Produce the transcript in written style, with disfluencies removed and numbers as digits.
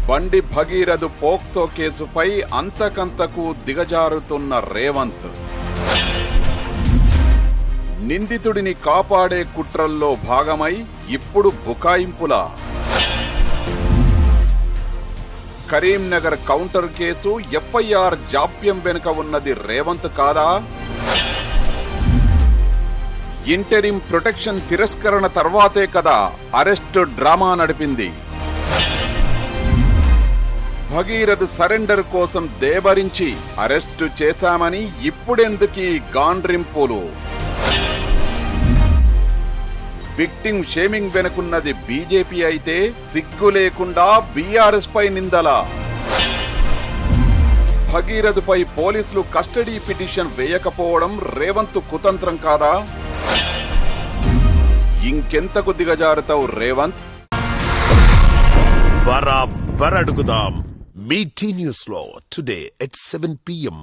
బండి భగీరథు పోక్సో కేసుపై అంతకంతకు దిగజారుతున్న రేవంత్. నిందితుడిని కాపాడే కుట్రల్లో భాగమై ఇప్పుడు బుకాయింపులా? కరీంనగర్ కౌంటర్ కేసు ఎఫ్ఐఆర్ జాప్యం వెనుక ఉన్నది రేవంత్ కాదా? ఇంటరిం ప్రొటెక్షన్ తిరస్కరణ తర్వాతే కదా అరెస్టు డ్రామా నడిపింది. భగీరథ్ సరెండర్ కోసం దేబరించి అరెస్టు చేశామని ఇప్పుడెందుకీ గాండ్రింపులు? విక్టిమ్ షేమింగ్ వెనుకున్నది బీజేపీ అయితే సిగ్గు లేకుండా బీఆర్ఎస్ పై నిందల. భగీరథ్ పై పోలీసులు కస్టడీ పిటిషన్ వేయకపోవడం రేవంత్ కుతంత్రం కాదా? ఇంకెంతకు దిగజారుతావు రేవంత్? బరాబర్ అడుగుదాం. మీ టీ న్యూస్ లో టుడే at 7 PM.